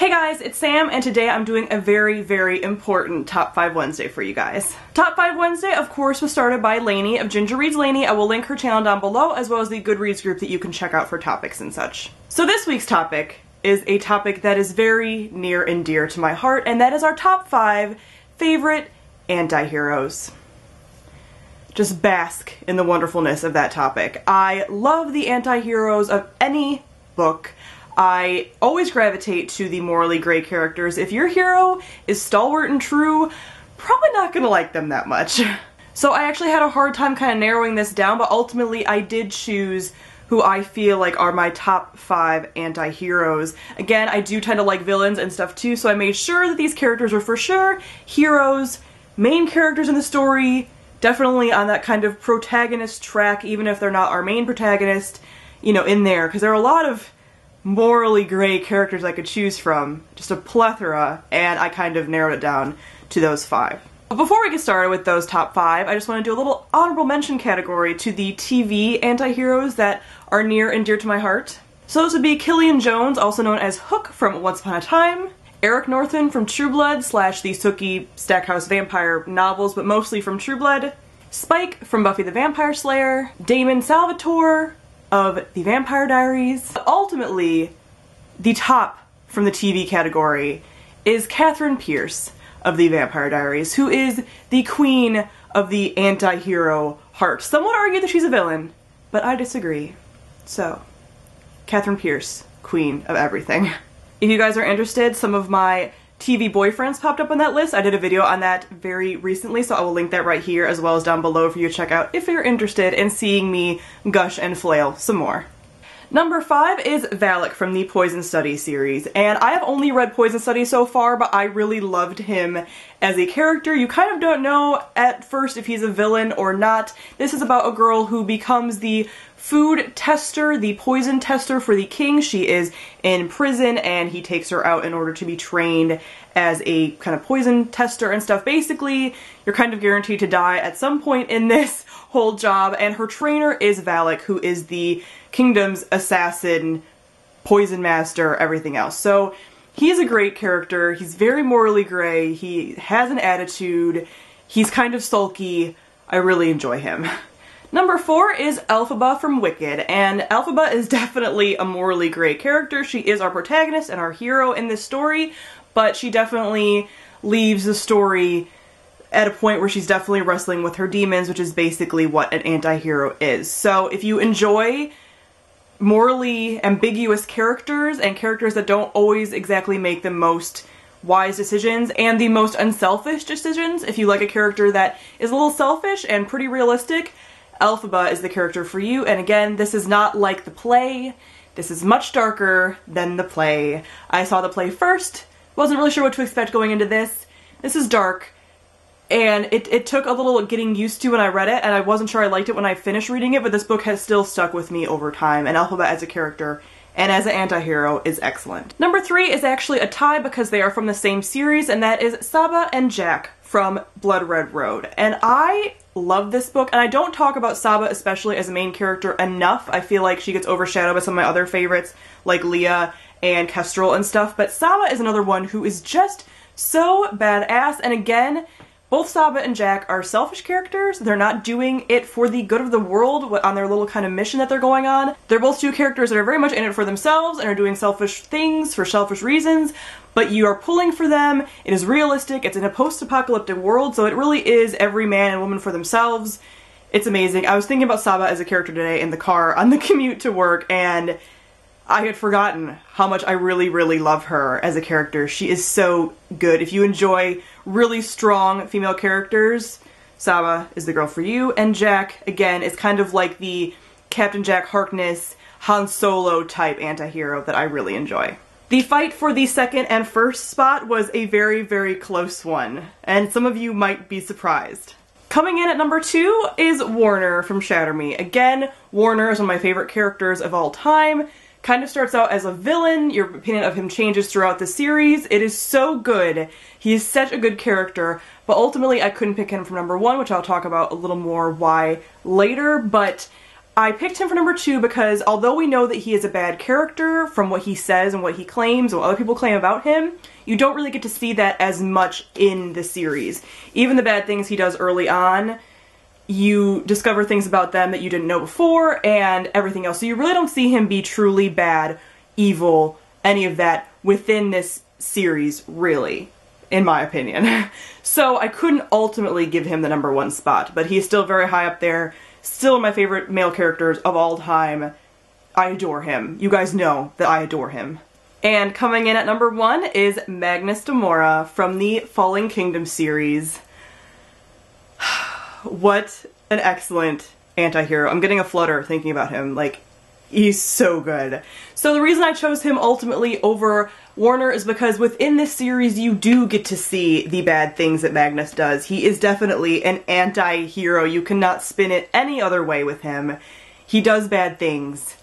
Hey guys, it's Sam, and today I'm doing a very important Top 5 Wednesday for you guys. Top 5 Wednesday, of course, was started by Lainey of Ginger Reads Lainey. I will link her channel down below, as well as the Goodreads group that you can check out for topics and such. So this week's topic is a topic that is very near and dear to my heart, and that is our top 5 favorite anti-heroes. Just bask in the wonderfulness of that topic. I love the anti-heroes of any book. I always gravitate to the morally gray characters. If your hero is stalwart and true, probably not gonna like them that much. So I actually had a hard time kind of narrowing this down, but ultimately I did choose who I feel like are my top 5 anti-heroes. Again, I do tend to like villains and stuff too, so I made sure that these characters were for sure heroes, main characters in the story, definitely on that kind of protagonist track, even if they're not our main protagonist, you know, in there, because there are a lot of morally gray characters I could choose from, just a plethora, and I kind of narrowed it down to those 5. But before we get started with those top 5, I just want to do a little honorable mention category to the TV anti-heroes that are near and dear to my heart. So those would be Killian Jones, also known as Hook from Once Upon a Time, Eric Northman from True Blood / the Sookie Stackhouse vampire novels, but mostly from True Blood, Spike from Buffy the Vampire Slayer, Damon Salvatore of The Vampire Diaries. But ultimately, the top from the TV category is Catherine Pierce of The Vampire Diaries, who is the queen of the anti-hero heart. Some would argue that she's a villain, but I disagree. So, Catherine Pierce, queen of everything. If you guys are interested, some of my TV boyfriends popped up on that list. I did a video on that very recently, so I will link that right here as well as down below for you to check out if you're interested in seeing me gush and flail some more. Number 5 is Valak from the Poison Study series, and I have only read Poison Study so far, but I really loved him as a character. You kind of don't know at first if he's a villain or not. This is about a girl who becomes the food tester, the poison tester for the king. She is in prison and he takes her out in order to be trained as a kind of poison tester and stuff. Basically, you're kind of guaranteed to die at some point in this whole job, and her trainer is Valak, who is the kingdom's assassin, poison master, everything else. So he's a great character. He's very morally gray. He has an attitude. He's kind of sulky. I really enjoy him. Number 4 is Elphaba from Wicked, and Elphaba is definitely a morally gray character. She is our protagonist and our hero in this story, but she definitely leaves the story at a point where she's definitely wrestling with her demons, which is basically what an anti-hero is. So if you enjoy morally ambiguous characters and characters that don't always exactly make the most wise decisions and the most unselfish decisions, if you like a character that is a little selfish and pretty realistic, Elphaba is the character for you. And again, this is not like the play. This is much darker than the play. I saw the play first, wasn't really sure what to expect going into this. This is dark, and it took a little getting used to when I read it, and I wasn't sure I liked it when I finished reading it, but this book has still stuck with me over time, and Elphaba as a character and as an anti-hero is excellent. Number 3 is actually a tie because they are from the same series, and that is Saba and Jack from Blood Red Road. And I love this book, and I don't talk about Saba especially as a main character enough. I feel like she gets overshadowed by some of my other favorites like Leah and Kestrel and stuff, but Saba is another one who is just so badass. And again, both Saba and Jack are selfish characters. They're not doing it for the good of the world on their little kind of mission that they're going on. They're both 2 characters that are very much in it for themselves and are doing selfish things for selfish reasons, but you are pulling for them. It is realistic. It's in a post-apocalyptic world, so it really is every man and woman for themselves. It's amazing. I was thinking about Saba as a character today in the car on the commute to work, and I had forgotten how much I really love her as a character. She is so good. If you enjoy really strong female characters, Saba is the girl for you. And Jack, again, is kind of like the Captain Jack Harkness, Han Solo type anti-hero that I really enjoy. The fight for the second and first spot was a very close one, and some of you might be surprised. Coming in at number 2 is Warner from Shatter Me. Again, Warner is one of my favorite characters of all time. Kind of starts out as a villain. Your opinion of him changes throughout the series. It is so good. He is such a good character, but ultimately I couldn't pick him from number 1, which I'll talk about a little more why later, but I picked him for number 2 because although we know that he is a bad character from what he says and what he claims and what other people claim about him, you don't really get to see that as much in the series. Even the bad things he does early on, you discover things about them that you didn't know before and everything else. So you really don't see him be truly bad, evil, any of that within this series, really, in my opinion. So I couldn't ultimately give him the number 1 spot, but he's still very high up there. Still my favorite male characters of all time. I adore him. You guys know that I adore him. And coming in at number 1 is Magnus de Moira from the Fallen Kingdom series. What an excellent anti-hero. I'm getting a flutter thinking about him. Like, he's so good. So the reason I chose him ultimately over Warner is because within this series you do get to see the bad things that Magnus does. He is definitely an anti-hero. You cannot spin it any other way with him. He does bad things.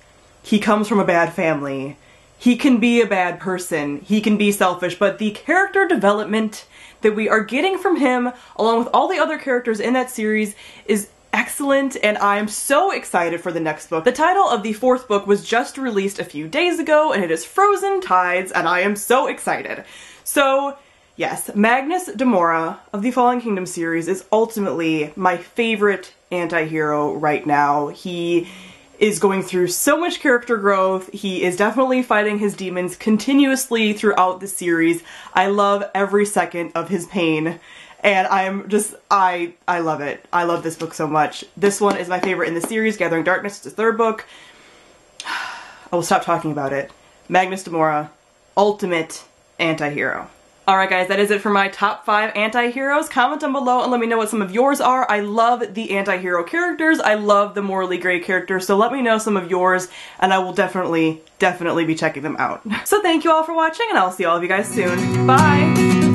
He comes from a bad family. He can be a bad person. He can be selfish, but the character development that we are getting from him, along with all the other characters in that series, is excellent, and I am so excited for the next book. The title of the 4th book was just released a few days ago, and it is Frozen Tides, and I am so excited. So, yes, Magnus de Moira of the Fallen Kingdom series is ultimately my favorite anti-hero right now. He is going through so much character growth. He is definitely fighting his demons continuously throughout the series. I love every second of his pain. And I'm just, I love it. I love this book so much. This one is my favorite in the series, Gathering Darkness. It's the 3rd book. I will stop talking about it. Magnus de Moira, ultimate anti-hero. Alright guys, that is it for my top 5 anti-heroes. Comment down below and let me know what some of yours are. I love the anti-hero characters. I love the morally gray characters, so let me know some of yours and I will definitely be checking them out. So thank you all for watching and I'll see all of you guys soon. Bye!